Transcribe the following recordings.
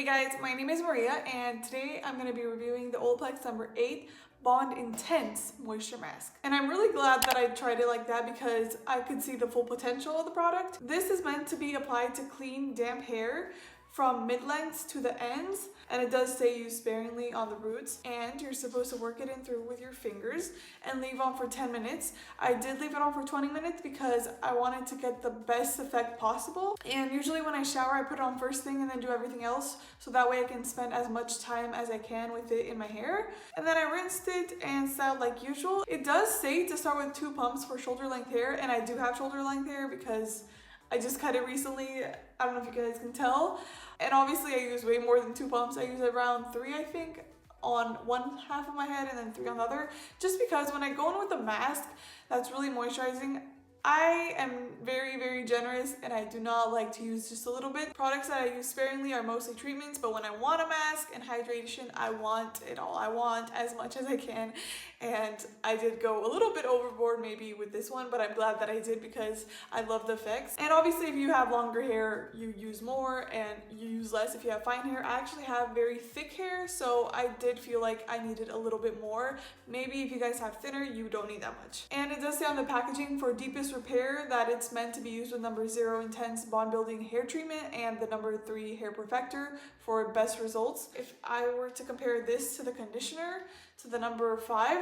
Hey guys, my name is Maria and today I'm going to be reviewing the Olaplex number 8 Bond Intense Moisture Mask. And I'm really glad that I tried it like that because I could see the full potential of the product. This is meant to be applied to clean, damp hair from mid-lengths to the ends, and it does say use sparingly on the roots, and you're supposed to work it in through with your fingers and leave on for 10 minutes. I did leave it on for 20 minutes because I wanted to get the best effect possible, and usually when I shower I put it on first thing and then do everything else so that way I can spend as much time as I can with it in my hair. And then I rinsed it and styled like usual. It does say to start with 2 pumps for shoulder length hair, and I do have shoulder length hair because I just cut it recently. I don't know if you guys can tell. And obviously I use way more than 2 pumps. I use around 3, I think, on one half of my head and then 3 on the other. Just because when I go in with a mask that's really moisturizing, I am very generous and I do not like to use just a little bit. Products that I use sparingly are mostly treatments, but when I want a mask and hydration, I want it all. I want as much as I can, and I did go a little bit overboard maybe with this one, but I'm glad that I did because I love the effects. And obviously if you have longer hair, you use more and you use less if you have fine hair. I actually have very thick hair, so I did feel like I needed a little bit more. Maybe if you guys have thinner, you don't need that much. And it does say on the packaging for deepest repair that it's meant to be used with number 0 intense bond building hair treatment and the number 3 hair perfector for best results. If I were to compare this to the conditioner, to the number 5,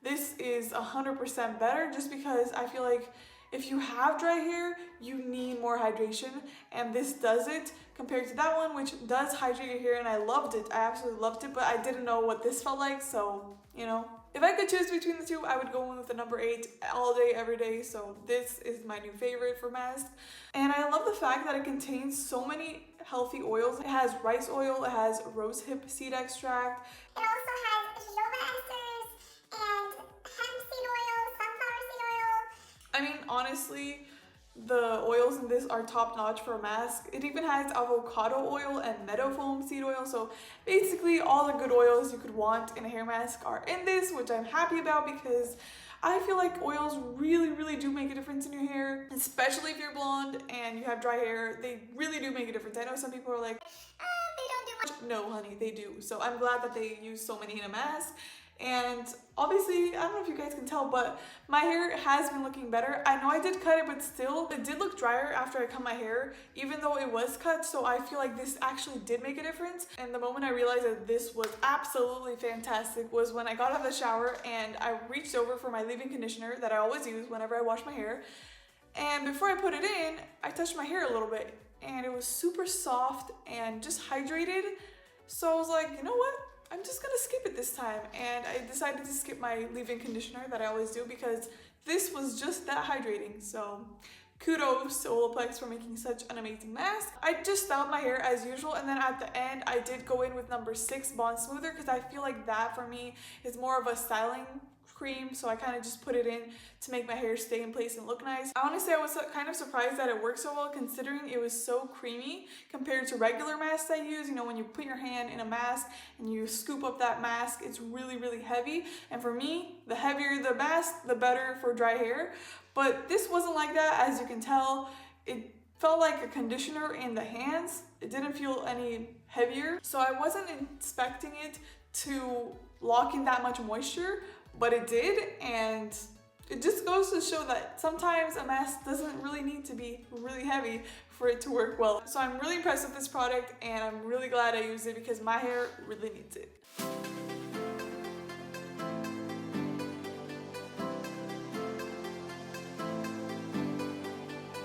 this is 100% better, just because I feel like if you have dry hair, you need more hydration, and this does it compared to that one, which does hydrate your hair, and I loved it. I absolutely loved it, but I didn't know what this felt like, so, you know. If I could choose between the two, I would go in with the number 8 all day, every day, so this is my new favorite for masks. And I love the fact that it contains so many healthy oils. It has rice oil, it has rosehip seed extract. It also has jojoba esters and hemp seed oil, sunflower seed oil. I mean, honestly, the oils in this are top notch for a mask. It even has avocado oil and meadow foam seed oil. So basically all the good oils you could want in a hair mask are in this, which I'm happy about because I feel like oils really do make a difference in your hair, especially if you're blonde and you have dry hair. They really do make a difference. I know some people are like, they don't do much. no honey, they do. So I'm glad that they use so many in a mask. And obviously, I don't know if you guys can tell, but my hair has been looking better. I know I did cut it, but still, it did look drier after I cut my hair, even though it was cut. So I feel like this actually did make a difference. And the moment I realized that this was absolutely fantastic was when I got out of the shower and I reached over for my leave-in conditioner that I always use whenever I wash my hair. And before I put it in, I touched my hair a little bit and it was super soft and just hydrated. So I was like, you know what? I'm just gonna skip it this time, and I decided to skip my leave-in conditioner that I always do because this was just that hydrating. So kudos to Olaplex for making such an amazing mask. I just styled my hair as usual, and then at the end I did go in with number 6 Bond Smoother because I feel like that for me is more of a styling cream, so I kind of just put it in to make my hair stay in place and look nice. Honestly, I was kind of surprised that it worked so well considering it was so creamy compared to regular masks I use. You know, when you put your hand in a mask and you scoop up that mask, it's really heavy, and for me, the heavier the mask, the better for dry hair. But this wasn't like that. As you can tell, it felt like a conditioner in the hands. It didn't feel any heavier, so I wasn't expecting it to lock in that much moisture, but it did, and it just goes to show that sometimes a mask doesn't really need to be really heavy for it to work well. So I'm really impressed with this product, and I'm really glad I used it because my hair really needs it.